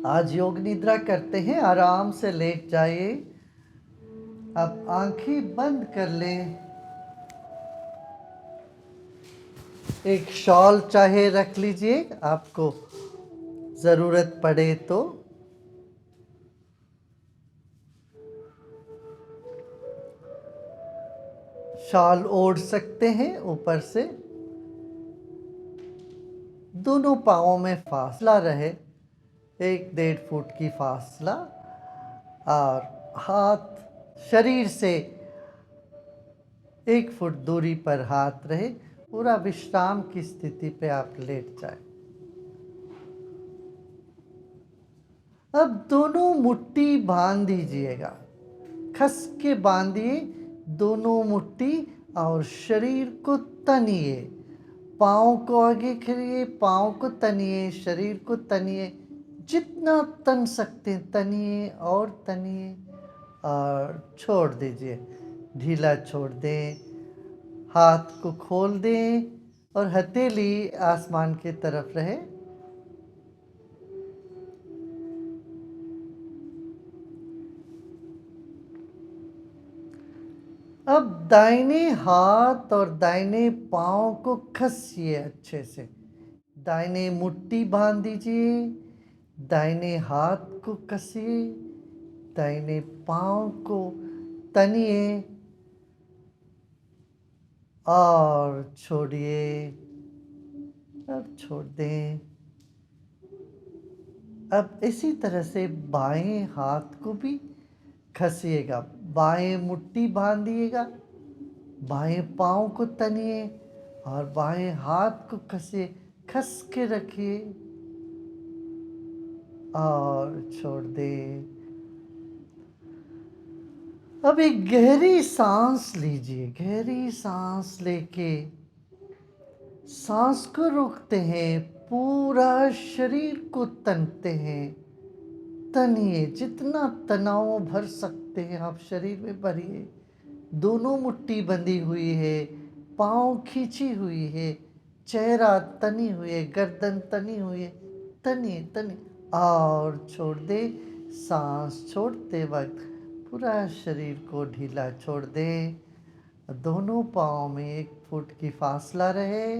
आज योग निद्रा करते हैं। आराम से लेट जाइए। अब आंखें बंद कर लें। एक शॉल चाहे रख लीजिए, आपको ज़रूरत पड़े तो। शॉल ओढ़ सकते हैं ऊपर से। दोनों पाँवों में फासला रहे, 1-1.5 फुट की फासला, और हाथ शरीर से 1 फुट दूरी पर हाथ रहे। पूरा विश्राम की स्थिति पे आप लेट जाए। अब दोनों मुट्ठी बांध दीजिएगा, खस के बांधिए दोनों मुट्ठी और शरीर को तनिए। पाँव को आगे करिए, पाँव को तनिए, शरीर को तनिए। जितना तन सकते हैं तनिए और तनिए और छोड़ दीजिए। ढीला छोड़ दें। हाथ को खोल दें और हथेली आसमान की तरफ रहे। अब दाहिने हाथ और दाहिने पाँव को कसिए अच्छे से। दाहिने मुट्ठी बांध दीजिए, दाहिने हाथ को कसिए, दाहिने पाँव को तनिए और छोड़िए। अब छोड़ दें। अब इसी तरह से बाएं हाथ को भी खसिएगा। बाएं मुट्ठी बांधिएगा, बाएं पाँव को तनिए और बाएं हाथ को कसिए। खस के रखिए और छोड़ दे। अब एक गहरी सांस लीजिए। गहरी सांस लेके सांस को रोकते हैं, पूरा शरीर को तनते हैं। तनिए, जितना तनाव भर सकते हैं आप शरीर में भरिए। दोनों मुट्ठी बंधी हुई है, पाँव खींची हुई है, चेहरा तनी हुई है, गर्दन तनी हुई है। तनिए तनिए और छोड़ दे। सांस छोड़ते वक्त पूरा शरीर को ढीला छोड़ दे। दोनों पाँव में 1 फुट की फासला रहे।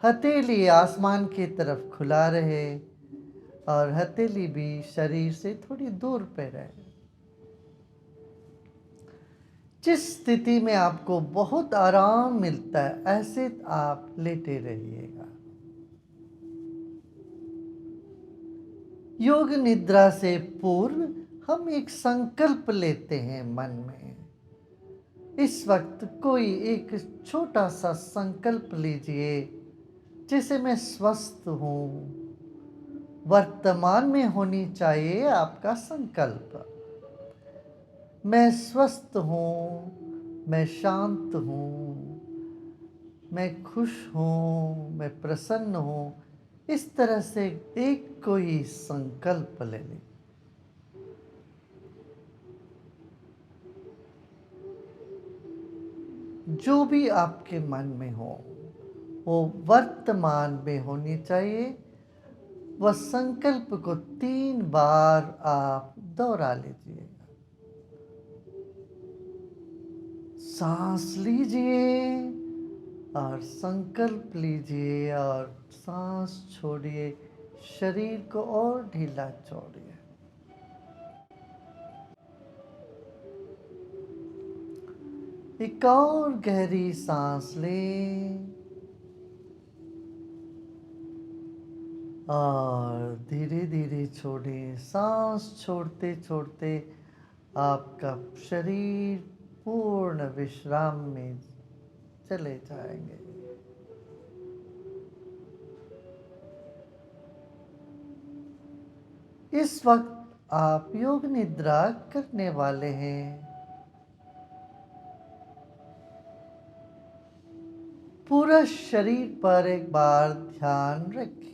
हथेली आसमान की तरफ खुला रहे और हथेली भी शरीर से थोड़ी दूर पे रहे। जिस स्थिति में आपको बहुत आराम मिलता है, ऐसे आप लेटे रहिएगा। योग निद्रा से पूर्व हम एक संकल्प लेते हैं मन में। इस वक्त कोई एक छोटा सा संकल्प लीजिए, जैसे मैं स्वस्थ हूँ। वर्तमान में होनी चाहिए आपका संकल्प। मैं स्वस्थ हूँ, मैं शांत हूँ, मैं खुश हूँ, मैं प्रसन्न हूँ। इस तरह से एक कोई संकल्प ले लें। जो भी आपके मन में हो वो वर्तमान में होनी चाहिए। वह संकल्प को 3 बार आप दोहरा लीजिएगा। सांस लीजिए और संकल्प लीजिए और सांस छोड़िए। शरीर को और ढीला छोड़िए। एक और गहरी सांस लें और धीरे धीरे छोड़ें। सांस छोड़ते छोड़ते आपका शरीर पूर्ण विश्राम में चले जाएंगे। इस वक्त आप योग निद्रा करने वाले हैं। पूरा शरीर पर एक बार ध्यान रखें।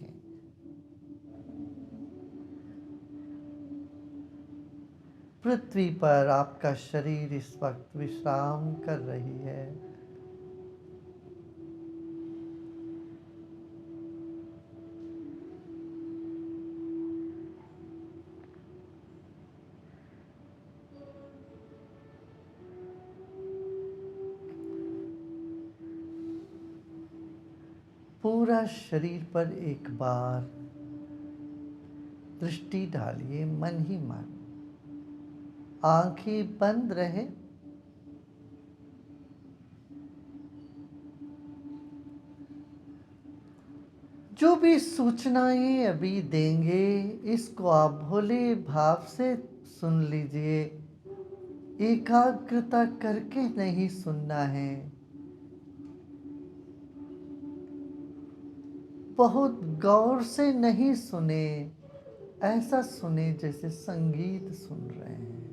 पृथ्वी पर आपका शरीर इस वक्त विश्राम कर रही है। पूरा शरीर पर एक बार दृष्टि डालिए, मन ही मन। आंखें बंद रहे। जो भी सूचनाएं अभी देंगे, इसको आप भोले भाव से सुन लीजिए। एकाग्रता करके नहीं सुनना है। बहुत गौर से नहीं सुने, ऐसा सुने जैसे संगीत सुन रहे हैं।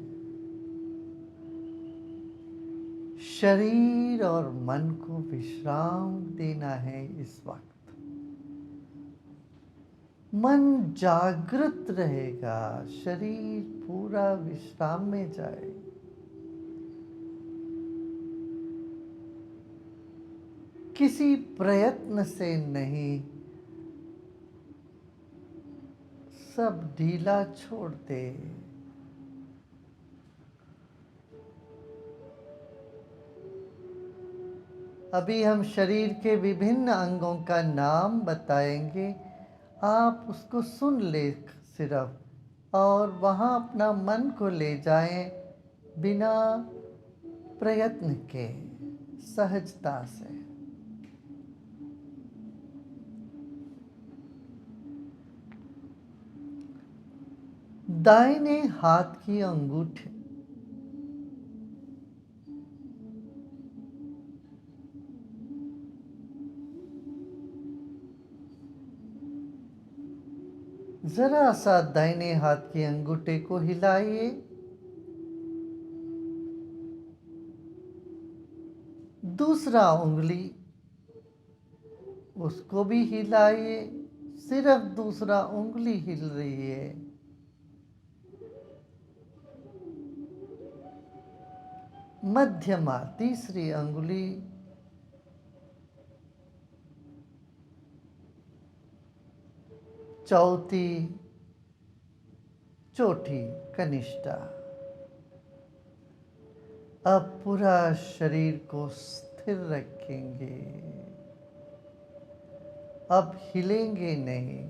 शरीर और मन को विश्राम देना है इस वक्त। मन जागृत रहेगा, शरीर पूरा विश्राम में जाए। किसी प्रयत्न से नहीं, सब ढीला छोड़ दे। अभी हम शरीर के विभिन्न अंगों का नाम बताएंगे, आप उसको सुन ले सिर्फ, और वहाँ अपना मन को ले जाएं बिना प्रयत्न के, सहजता से। दाहिने हाथ की अंगूठी जरा सा दाहिने हाथ की अंगूठे को हिलाइए। दूसरा उंगली, उसको भी हिलाइए। सिर्फ दूसरा उंगली हिल रही है। मध्यमा तीसरी अंगुली, चौथी, चौथी कनिष्ठा। अब पूरा शरीर को स्थिर रखेंगे। अब हिलेंगे नहीं।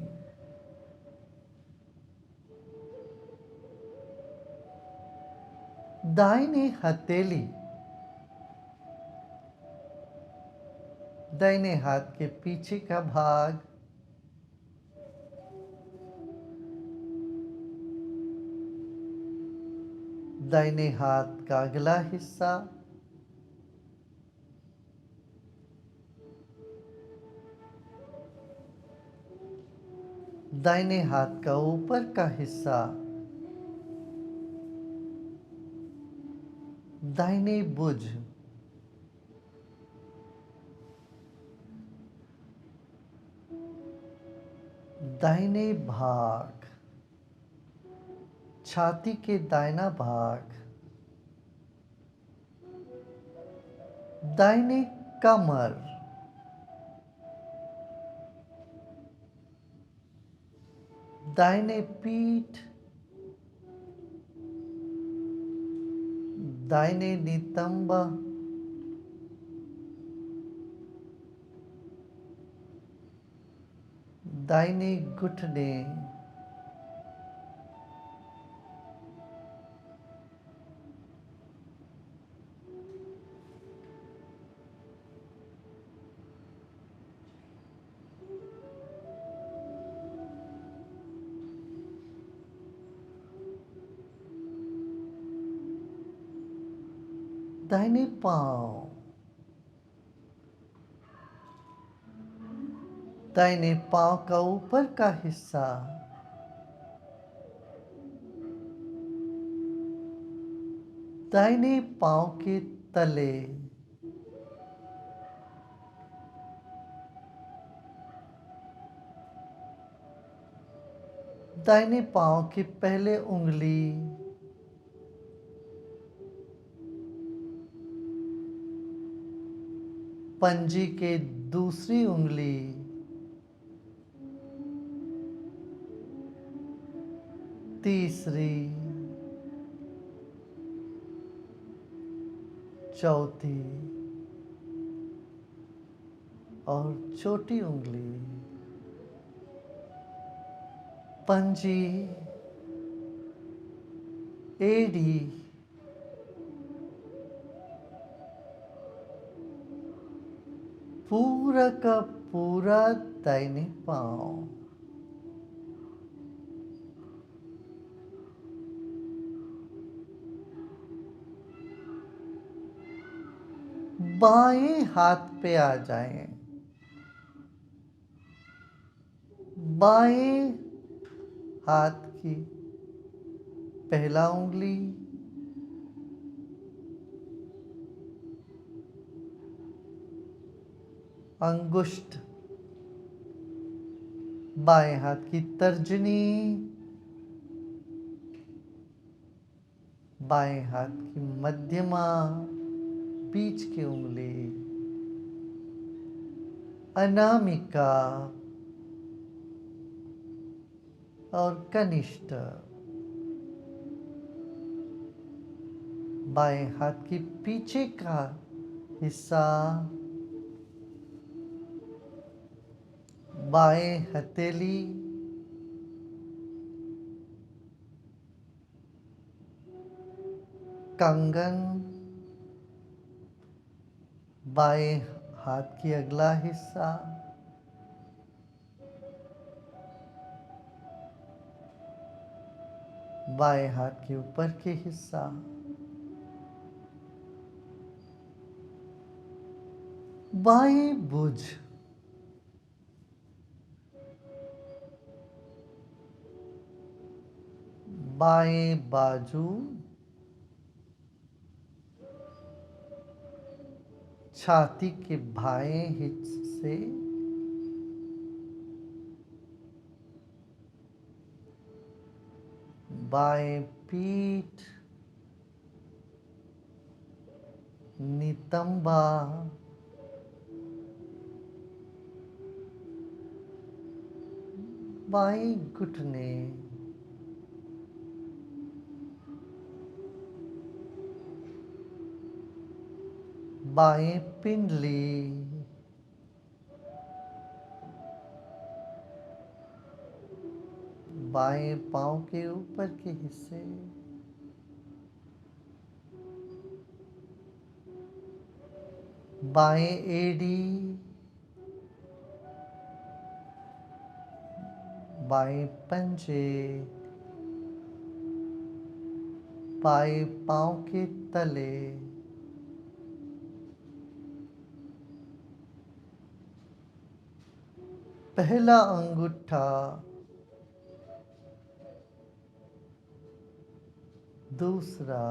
दाहिनी हथेली दाहिने हाथ के पीछे का भाग, दाहिने हाथ का अगला हिस्सा, दाहिने हाथ का ऊपर का हिस्सा, दाहिनी भुज, दाहिने भाग, छाती के दाहिना भाग, दाहिने कमर, दाहिने पीठ, दाहिने नितंब, दाहिने घुटने, दाहिने पांव, दाहिने पांव का ऊपर का हिस्सा, दाहिने पांव के तले, दाहिने पांव की पहले उंगली, पंजी के दूसरी उंगली, तीसरी, चौथी, और छोटी उंगली, पंजी, एड़ी, पूरा का पूरा दाहिने पांव, बाएं हाथ पे आ जाएं। बाएं हाथ की पहला उंगली, अंगुष्ठ, बाएं हाथ की तर्जनी, बाएं हाथ की मध्यमा, बीच की उंगली, अनामिका और कनिष्ठ, बाएं हाथ की पीछे का हिस्सा, बाएं हथेली, कंगन, बाएं हाथ की अगला हिस्सा, बाएं हाथ के ऊपर के हिस्सा, बाएं भुज, बाएं बाजू, छाती के बाएं हिस्से, बाएं पीठ, नितंबा, बाएं घुटने, बाएं पिंडली, बाएं पांव के ऊपर के हिस्से, बाएं एड़ी, बाएं पंजे, बाएं पांव के तले, पहला अंगूठा, दूसरा,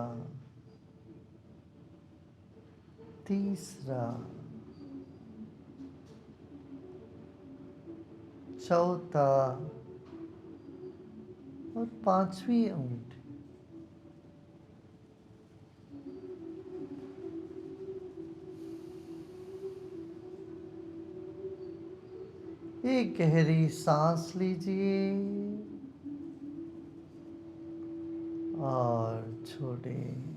तीसरा, चौथा और पांचवी अंगूठी। एक गहरी सांस लीजिए और छोड़ें।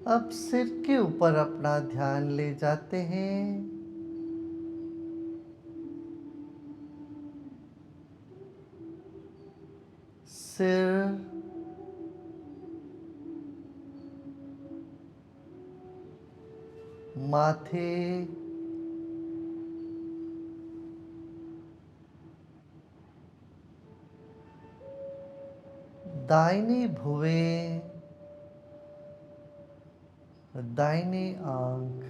अब सिर के ऊपर अपना ध्यान ले जाते हैं। सिर, माथे, दाहिनी भुवें, दाहिनी आंख,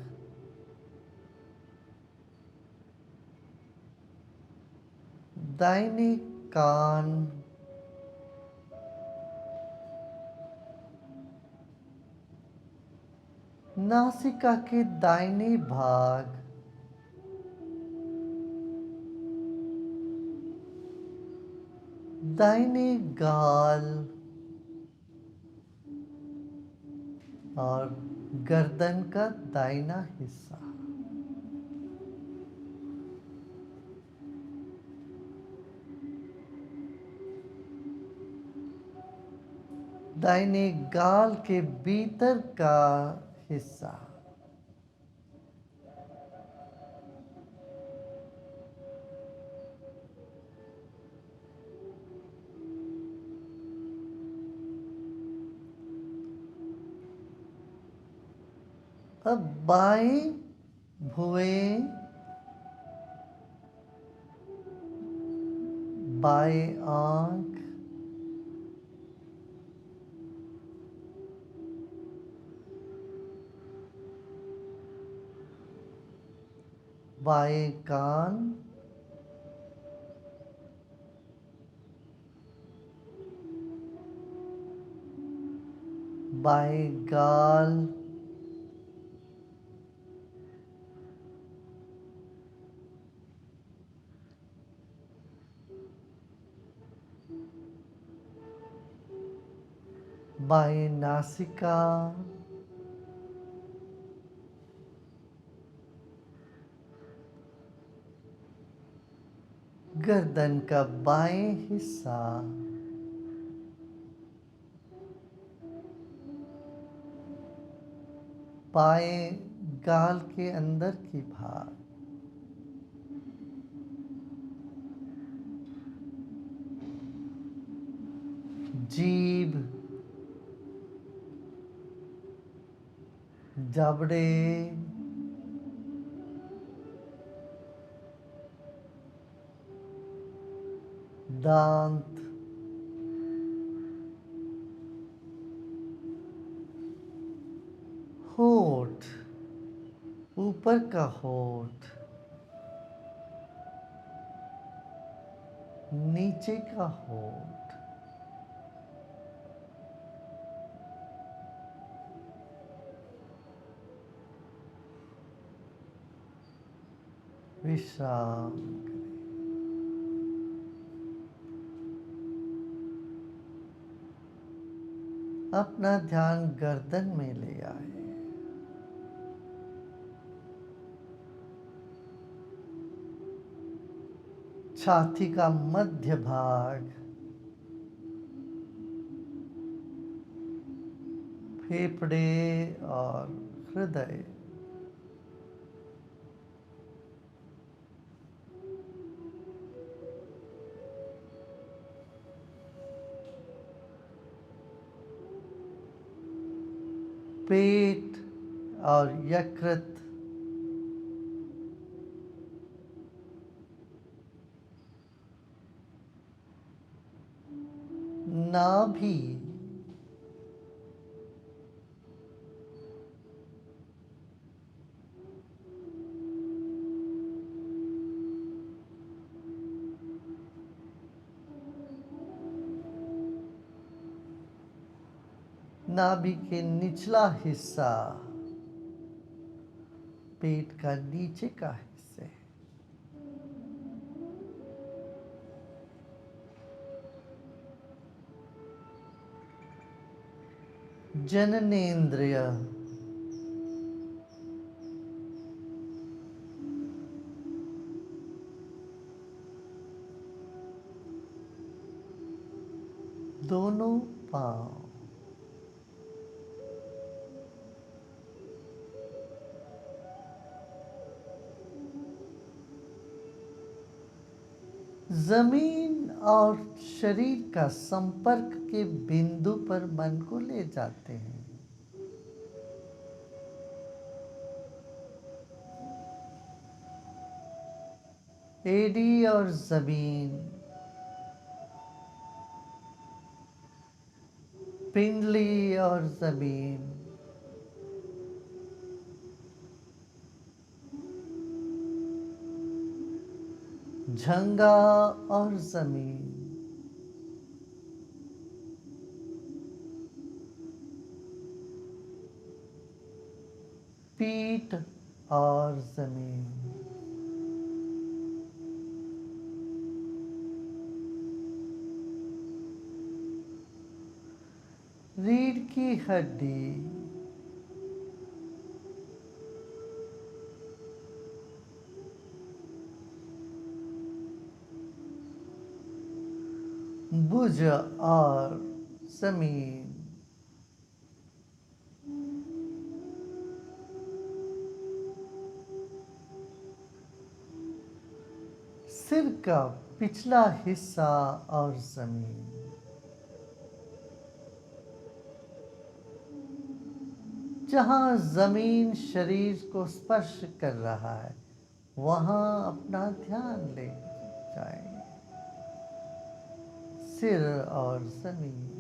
दाहिने कान, नासिका के दाहिने भाग, दाहिने गाल और गर्दन का दाहिना हिस्सा। दाहिने गाल के भीतर का हिस्सा, अब बाएं भुएं, बाएं आंख, बाएं कान, बाएं गाल, बाएं नासिका, गर्दन का बाएं हिस्सा, बाएं गाल के अंदर की भाग, जीभ, जबड़े, दांत, होठ, ऊपर का होठ, नीचे का होठ, विश्राम करें। अपना ध्यान गर्दन में ले आए। छाती का मध्य भाग, फेफड़े और हृदय, पेट और यकृत, नाभि, नाभि के निचला हिस्सा, पेट का नीचे का हिस्से, जननेंद्रिय, दोनों पांव, जमीन और शरीर का संपर्क के बिंदु पर मन को ले जाते हैं। एड़ी और जमीन, पिंडली और जमीन, झंगा और जमीन, पीठ और जमीन, रीढ़ की हड्डी, भुज और जमीन, सिर का पिछला हिस्सा और जमीन। जहां जमीन शरीर को स्पर्श कर रहा है वहां अपना ध्यान ले जाएंगे। सिर और जमीन।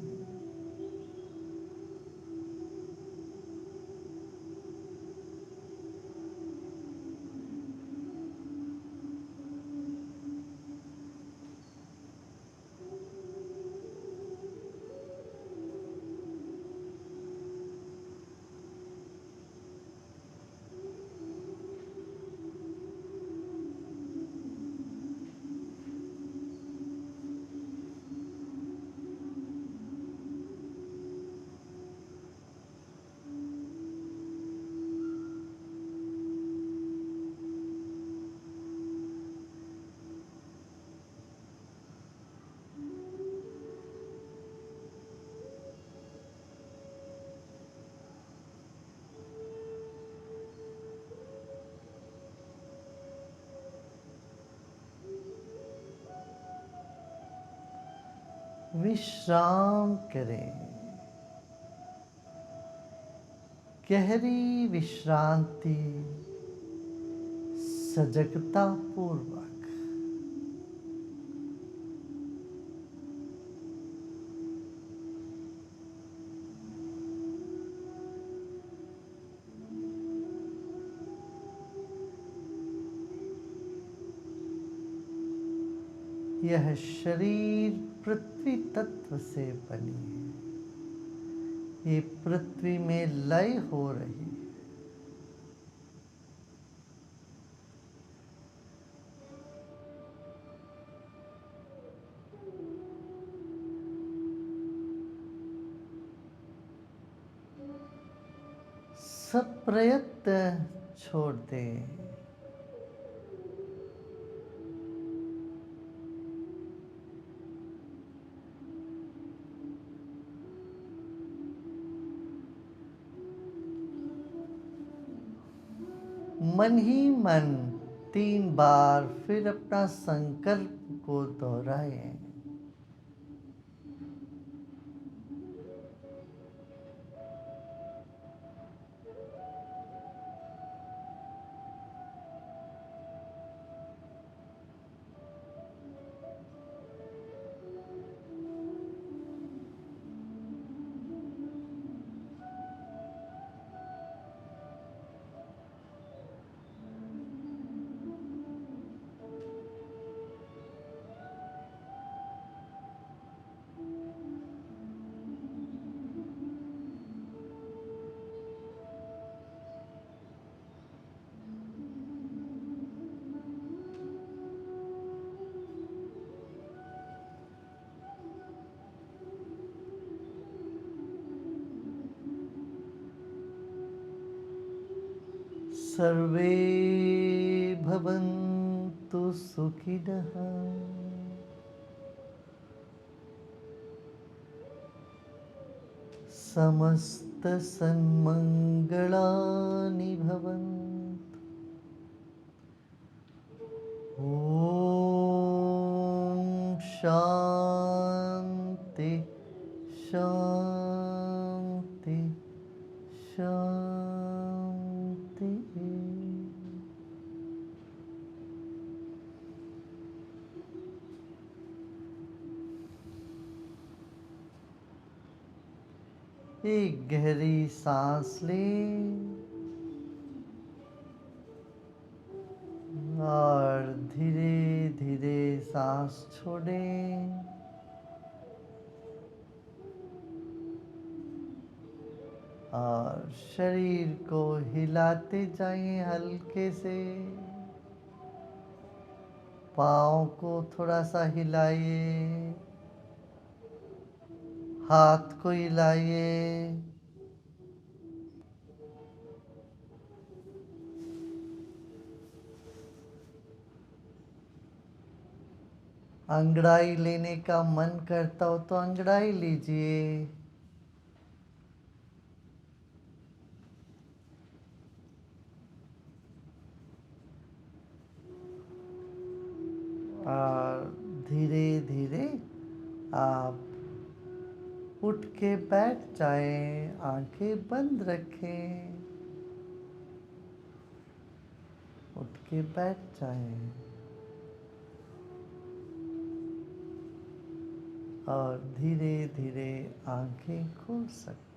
विश्राम करें। गहरी विश्रांति सजगता पूर्वक। यह शरीर पृथ्वी तत्व से बनी है। ये पृथ्वी में लय हो रही है। सब प्रयत्न छोड़ दें। मन ही मन 3 बार फिर अपना संकल्प को दोहराएं। सर्वे भवन्तु सुखिनः। समस्त सन्मंगलानि भवन्तु। ओम शांति शांति शांति। एक गहरी सांस लें और धीरे धीरे सांस छोड़ें। और शरीर को हिलाते जाइए हल्के से। पाँव को थोड़ा सा हिलाइए, हाथ को हिलाइए। अंगड़ाई लेने का मन करता हो तो अंगड़ाई लीजिए। और धीरे धीरे आप उठ के बैठ जाएं, आंखें बंद रखें, उठ के बैठ जाएं और धीरे धीरे आंखें खोल सकते हैं।